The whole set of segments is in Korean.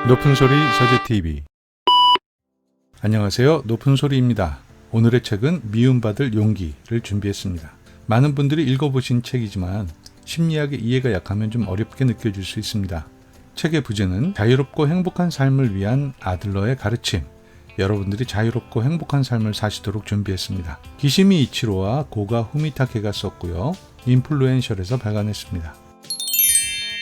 높은소리 서재TV. 안녕하세요, 높은소리입니다. 오늘의 책은 미움받을 용기를 준비했습니다. 많은 분들이 읽어보신 책이지만 심리학의 이해가 약하면 좀 어렵게 느껴질 수 있습니다. 책의 부제는 자유롭고 행복한 삶을 위한 아들러의 가르침, 여러분들이 자유롭고 행복한 삶을 사시도록 준비했습니다. 기시미 이치로와 고가 후미타케가 썼고요, 인플루엔셜에서 발간했습니다.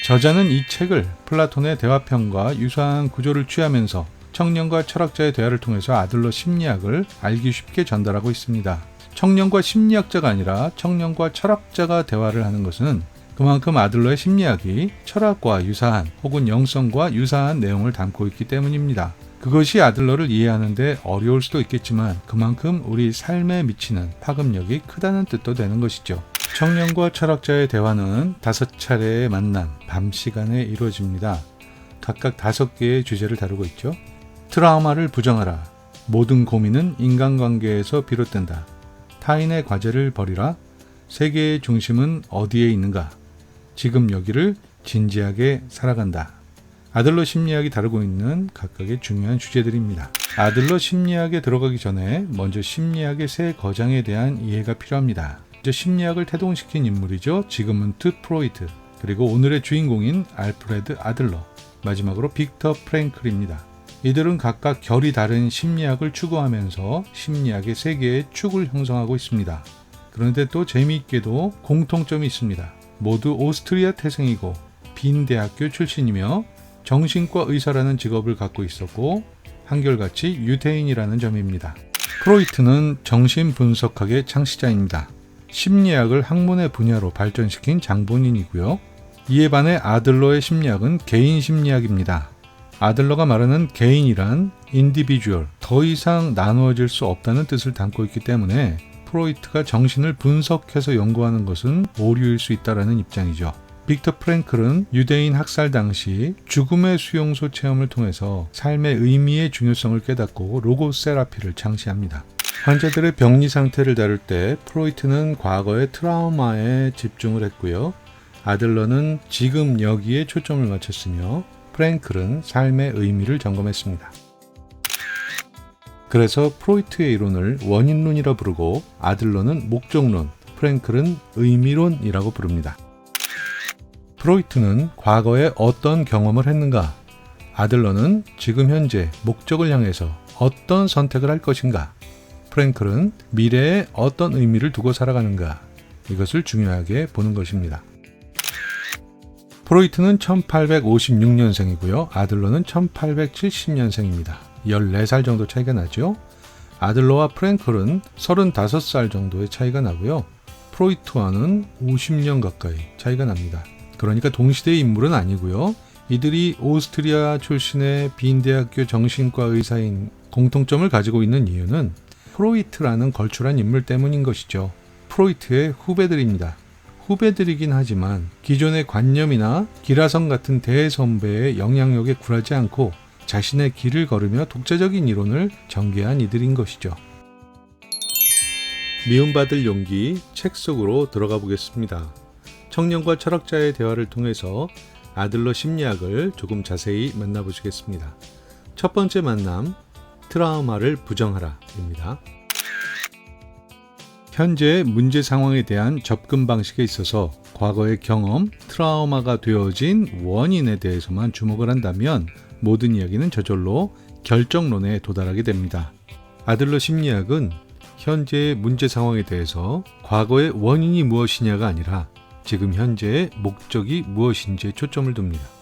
저자는 이 책을 플라톤의 대화편과 유사한 구조를 취하면서 청년과 철학자의 대화를 통해서 아들러 심리학을 알기 쉽게 전달하고 있습니다. 청년과 심리학자가 아니라 청년과 철학자가 대화를 하는 것은 그만큼 아들러의 심리학이 철학과 유사한 혹은 영성과 유사한 내용을 담고 있기 때문입니다. 그것이 아들러를 이해하는 데 어려울 수도 있겠지만 그만큼 우리 삶에 미치는 파급력이 크다는 뜻도 되는 것이죠. 청년과 철학자의 대화는 5차례의 만남, 밤 시간에 이루어집니다. 각각 5개의 주제를 다루고 있죠. 트라우마를 부정하라. 모든 고민은 인간관계에서 비롯된다. 타인의 과제를 버리라. 세계의 중심은 어디에 있는가? 지금 여기를 진지하게 살아간다. 아들러 심리학이 다루고 있는 각각의 중요한 주제들입니다. 아들러 심리학에 들어가기 전에 먼저 심리학의 세 거장에 대한 이해가 필요합니다. 심리학을 태동시킨 인물이죠. 지그문트 프로이트, 그리고 오늘의 주인공인 알프레드 아들러, 마지막으로 빅터 프랭클입니다. 이들은 각각 결이 다른 심리학을 추구하면서 심리학의 세 개의 축을 형성하고 있습니다. 그런데 또 재미있게도 공통점이 있습니다. 모두 오스트리아 태생이고 빈 대학교 출신이며 정신과 의사라는 직업을 갖고 있었고 한결같이 유태인이라는 점입니다. 프로이트는 정신분석학의 창시자입니다. 심리학을 학문의 분야로 발전시킨 장본인이고요. 이에 반해 아들러의 심리학은 개인 심리학입니다. 아들러가 말하는 개인이란 인디비주얼, 더 이상 나누어질 수 없다는 뜻을 담고 있기 때문에 프로이트가 정신을 분석해서 연구하는 것은 오류일 수 있다는 입장이죠. 빅터 프랭클은 유대인 학살 당시 죽음의 수용소 체험을 통해서 삶의 의미의 중요성을 깨닫고 로고세라피를 창시합니다. 환자들의 병리 상태를 다룰 때 프로이트는 과거의 트라우마에 집중을 했고요. 아들러는 지금 여기에 초점을 맞췄으며 프랭클은 삶의 의미를 점검했습니다. 그래서 프로이트의 이론을 원인론이라 부르고 아들러는 목적론, 프랭클은 의미론이라고 부릅니다. 프로이트는 과거에 어떤 경험을 했는가? 아들러는 지금 현재 목적을 향해서 어떤 선택을 할 것인가? 프랭클은 미래에 어떤 의미를 두고 살아가는가? 이것을 중요하게 보는 것입니다. 프로이트는 1856년생이고요. 아들러는 1870년생입니다. 14살 정도 차이가 나죠. 아들러와 프랭클은 35살 정도의 차이가 나고요. 프로이트와는 50년 가까이 차이가 납니다. 그러니까 동시대의 인물은 아니고요. 이들이 오스트리아 출신의 빈 대학교 정신과 의사인 공통점을 가지고 있는 이유는 프로이트라는 걸출한 인물 때문인 것이죠. 프로이트의 후배들입니다. 후배들이긴 하지만 기존의 관념이나 기라성 같은 대선배의 영향력에 굴하지 않고 자신의 길을 걸으며 독자적인 이론을 전개한 이들인 것이죠. 미움받을 용기 책 속으로 들어가 보겠습니다. 청년과 철학자의 대화를 통해서 아들러 심리학을 조금 자세히 만나보시겠습니다. 첫 번째 만남, 트라우마를 부정하라입니다. 현재의 문제 상황에 대한 접근 방식에 있어서 과거의 경험, 트라우마가 되어진 원인에 대해서만 주목을 한다면 모든 이야기는 저절로 결정론에 도달하게 됩니다. 아들러 심리학은 현재의 문제 상황에 대해서 과거의 원인이 무엇이냐가 아니라 지금 현재의 목적이 무엇인지에 초점을 둡니다.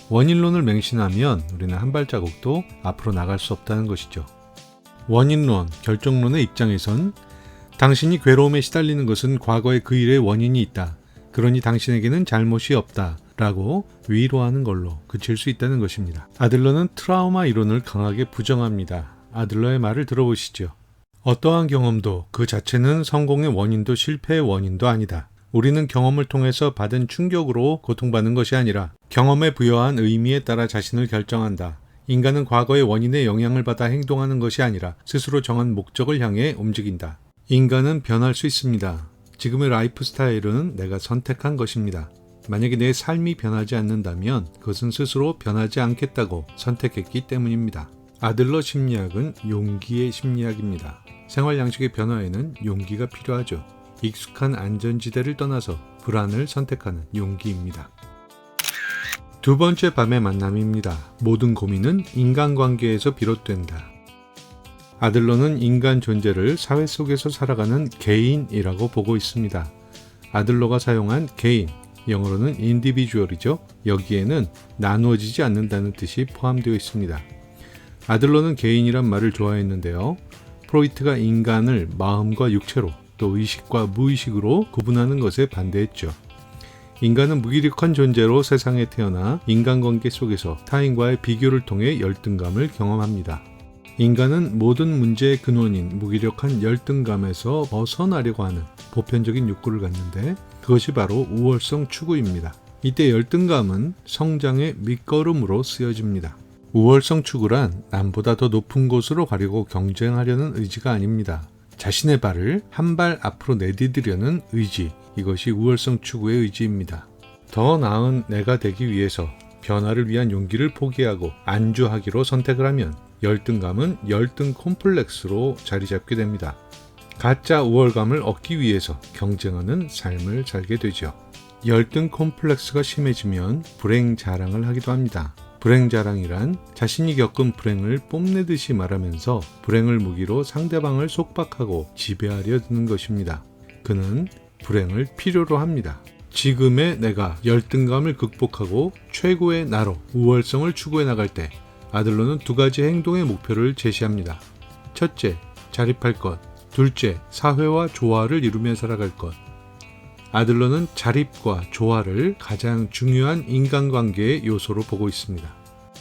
원인론을 맹신하면 우리는 한 발자국도 앞으로 나갈 수 없다는 것이죠. 원인론, 결정론의 입장에선 당신이 괴로움에 시달리는 것은 과거의 그 일의 원인이 있다. 그러니 당신에게는 잘못이 없다. 라고 위로하는 걸로 그칠 수 있다는 것입니다. 아들러는 트라우마 이론을 강하게 부정합니다. 아들러의 말을 들어보시죠. 어떠한 경험도 그 자체는 성공의 원인도 실패의 원인도 아니다. 우리는 경험을 통해서 받은 충격으로 고통받는 것이 아니라 경험에 부여한 의미에 따라 자신을 결정한다. 인간은 과거의 원인에 영향을 받아 행동하는 것이 아니라 스스로 정한 목적을 향해 움직인다. 인간은 변할 수 있습니다. 지금의 라이프 스타일은 내가 선택한 것입니다. 만약에 내 삶이 변하지 않는다면 그것은 스스로 변하지 않겠다고 선택했기 때문입니다. 아들러 심리학은 용기의 심리학입니다. 생활 양식의 변화에는 용기가 필요하죠. 익숙한 안전지대를 떠나서 불안을 선택하는 용기입니다. 두 번째 밤의 만남입니다. 모든 고민은 인간관계에서 비롯된다. 아들러는 인간 존재를 사회 속에서 살아가는 개인이라고 보고 있습니다. 아들러가 사용한 개인, 영어로는 individual이죠. 여기에는 나누어지지 않는다는 뜻이 포함되어 있습니다. 아들러는 개인이란 말을 좋아했는데요. 프로이트가 인간을 마음과 육체로 또 의식과 무의식으로 구분하는 것에 반대했죠. 인간은 무기력한 존재로 세상에 태어나 인간관계 속에서 타인과의 비교를 통해 열등감을 경험합니다. 인간은 모든 문제의 근원인 무기력한 열등감에서 벗어나려고 하는 보편적인 욕구를 갖는데 그것이 바로 우월성 추구입니다. 이때 열등감은 성장의 밑거름으로 쓰여집니다. 우월성 추구란 남보다 더 높은 곳으로 가려고 경쟁하려는 의지가 아닙니다. 자신의 발을 한 발 앞으로 내디디려는 의지, 이것이 우월성 추구의 의지입니다. 더 나은 내가 되기 위해서 변화를 위한 용기를 포기하고 안주하기로 선택을 하면 열등감은 열등 콤플렉스로 자리 잡게 됩니다. 가짜 우월감을 얻기 위해서 경쟁하는 삶을 살게 되죠. 열등 콤플렉스가 심해지면 불행 자랑을 하기도 합니다. 불행 자랑이란 자신이 겪은 불행을 뽐내듯이 말하면서 불행을 무기로 상대방을 속박하고 지배하려 드는 것입니다. 그는 불행을 필요로 합니다. 지금의 내가 열등감을 극복하고 최고의 나로 우월성을 추구해 나갈 때 아들러는 두 가지 행동의 목표를 제시합니다. 첫째, 자립할 것. 둘째, 사회와 조화를 이루며 살아갈 것. 아들러는 자립과 조화를 가장 중요한 인간관계의 요소로 보고 있습니다.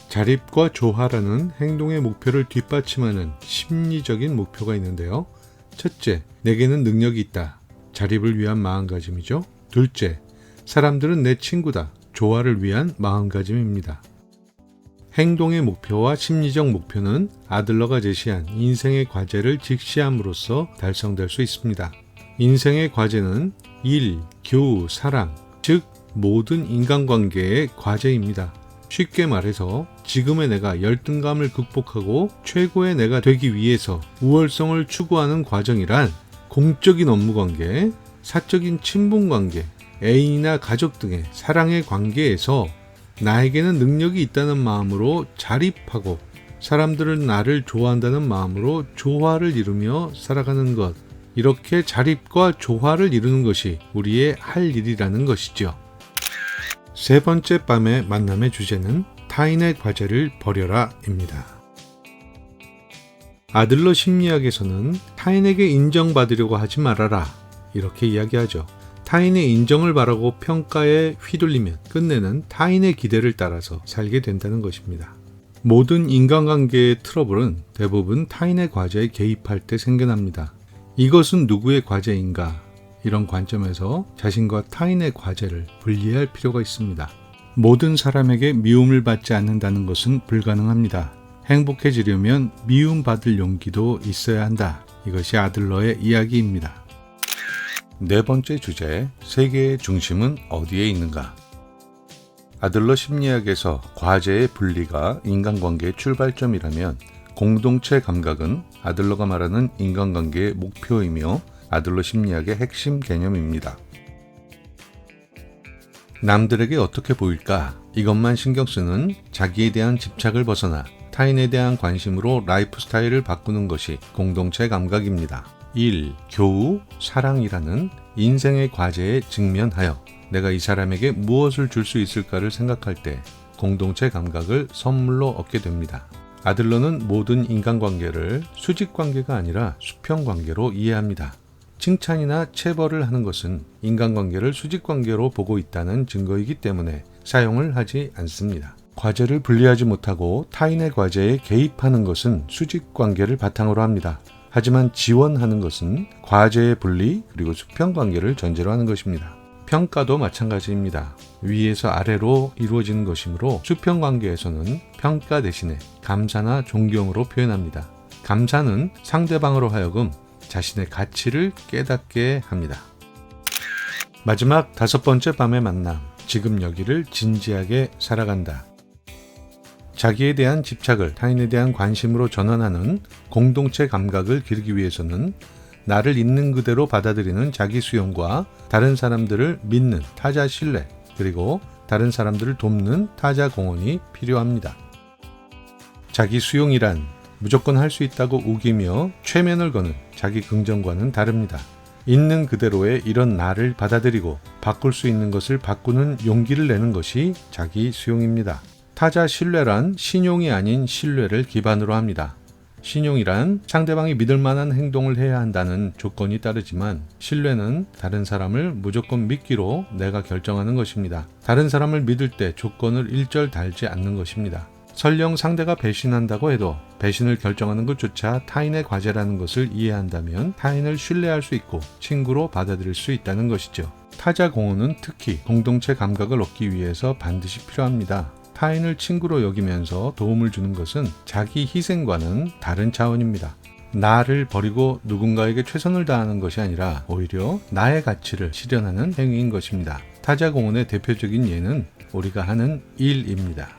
자립과 조화라는 행동의 목표를 뒷받침하는 심리적인 목표가 있는데요. 첫째, 내게는 능력이 있다. 자립을 위한 마음가짐이죠. 둘째, 사람들은 내 친구다. 조화를 위한 마음가짐입니다. 행동의 목표와 심리적 목표는 아들러가 제시한 인생의 과제를 직시함으로써 달성될 수 있습니다. 인생의 과제는 일, 교우, 사랑, 즉 모든 인간관계의 과제입니다. 쉽게 말해서 지금의 내가 열등감을 극복하고 최고의 내가 되기 위해서 우월성을 추구하는 과정이란 공적인 업무관계, 사적인 친분관계, 애인이나 가족 등의 사랑의 관계에서 나에게는 능력이 있다는 마음으로 자립하고 사람들은 나를 좋아한다는 마음으로 조화를 이루며 살아가는 것. 이렇게 자립과 조화를 이루는 것이 우리의 할 일이라는 것이죠. 세 번째 밤의 만남의 주제는 타인의 과제를 버려라입니다. 아들러 심리학에서는 타인에게 인정받으려고 하지 말아라 이렇게 이야기하죠. 타인의 인정을 바라고 평가에 휘둘리면 끝내는 타인의 기대를 따라서 살게 된다는 것입니다. 모든 인간관계의 트러블은 대부분 타인의 과제에 개입할 때 생겨납니다. 이것은 누구의 과제인가? 이런 관점에서 자신과 타인의 과제를 분리할 필요가 있습니다. 모든 사람에게 미움을 받지 않는다는 것은 불가능합니다. 행복해지려면 미움받을 용기도 있어야 한다. 이것이 아들러의 이야기입니다. 네 번째 주제, 세계의 중심은 어디에 있는가? 아들러 심리학에서 과제의 분리가 인간관계의 출발점이라면 공동체 감각은 아들러가 말하는 인간관계의 목표이며 아들러 심리학의 핵심 개념입니다. 남들에게 어떻게 보일까? 이것만 신경 쓰는 자기에 대한 집착을 벗어나 타인에 대한 관심으로 라이프 스타일을 바꾸는 것이 공동체 감각입니다. 1. 교우, 사랑이라는 인생의 과제에 직면하여 내가 이 사람에게 무엇을 줄 수 있을까를 생각할 때 공동체 감각을 선물로 얻게 됩니다. 아들러는 모든 인간관계를 수직관계가 아니라 수평관계로 이해합니다. 칭찬이나 체벌을 하는 것은 인간관계를 수직관계로 보고 있다는 증거이기 때문에 사용을 하지 않습니다. 과제를 분리하지 못하고 타인의 과제에 개입하는 것은 수직관계를 바탕으로 합니다. 하지만 지원하는 것은 과제의 분리 그리고 수평관계를 전제로 하는 것입니다. 평가도 마찬가지입니다. 위에서 아래로 이루어지는 것이므로 수평관계에서는 평가 대신에 감사나 존경으로 표현합니다. 감사는 상대방으로 하여금 자신의 가치를 깨닫게 합니다. 마지막 5번째 밤의 만남. 지금 여기를 진지하게 살아간다. 자기에 대한 집착을 타인에 대한 관심으로 전환하는 공동체 감각을 기르기 위해서는 나를 있는 그대로 받아들이는 자기 수용과 다른 사람들을 믿는 타자 신뢰, 그리고 다른 사람들을 돕는 타자 공헌이 필요합니다. 자기 수용이란 무조건 할 수 있다고 우기며 최면을 거는 자기 긍정과는 다릅니다. 있는 그대로의 이런 나를 받아들이고 바꿀 수 있는 것을 바꾸는 용기를 내는 것이 자기 수용입니다. 타자 신뢰란 신용이 아닌 신뢰를 기반으로 합니다. 신용이란 상대방이 믿을 만한 행동을 해야 한다는 조건이 따르지만 신뢰는 다른 사람을 무조건 믿기로 내가 결정하는 것입니다. 다른 사람을 믿을 때 조건을 일절 달지 않는 것입니다. 설령 상대가 배신한다고 해도 배신을 결정하는 것조차 타인의 과제라는 것을 이해한다면 타인을 신뢰할 수 있고 친구로 받아들일 수 있다는 것이죠. 타자 공헌은 특히 공동체 감각을 얻기 위해서 반드시 필요합니다. 타인을 친구로 여기면서 도움을 주는 것은 자기 희생과는 다른 차원입니다. 나를 버리고 누군가에게 최선을 다하는 것이 아니라 오히려 나의 가치를 실현하는 행위인 것입니다. 타자 공헌의 대표적인 예는 우리가 하는 일입니다.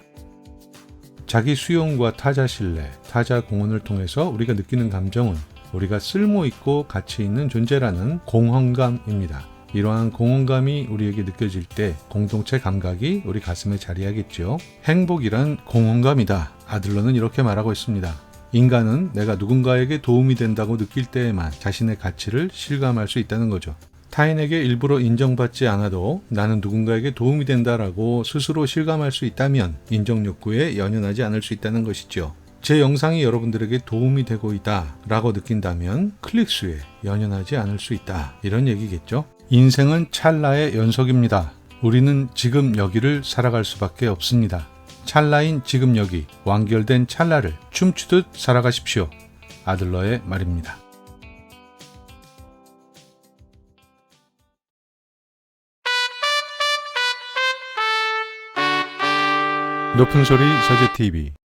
자기 수용과 타자 신뢰, 타자 공헌을 통해서 우리가 느끼는 감정은 우리가 쓸모있고 가치 있는 존재라는 공헌감입니다. 이러한 공헌감이 우리에게 느껴질 때 공동체 감각이 우리 가슴에 자리하겠죠. 행복이란 공헌감이다. 아들러는 이렇게 말하고 있습니다. 인간은 내가 누군가에게 도움이 된다고 느낄 때에만 자신의 가치를 실감할 수 있다는 거죠. 타인에게 일부러 인정받지 않아도 나는 누군가에게 도움이 된다라고 스스로 실감할 수 있다면 인정 욕구에 연연하지 않을 수 있다는 것이죠. 제 영상이 여러분들에게 도움이 되고 있다 라고 느낀다면 클릭수에 연연하지 않을 수 있다, 이런 얘기겠죠. 인생은 찰나의 연속입니다. 우리는 지금 여기를 살아갈 수밖에 없습니다. 찰나인 지금 여기, 완결된 찰나를 춤추듯 살아가십시오. 아들러의 말입니다. 높은 소리 서재TV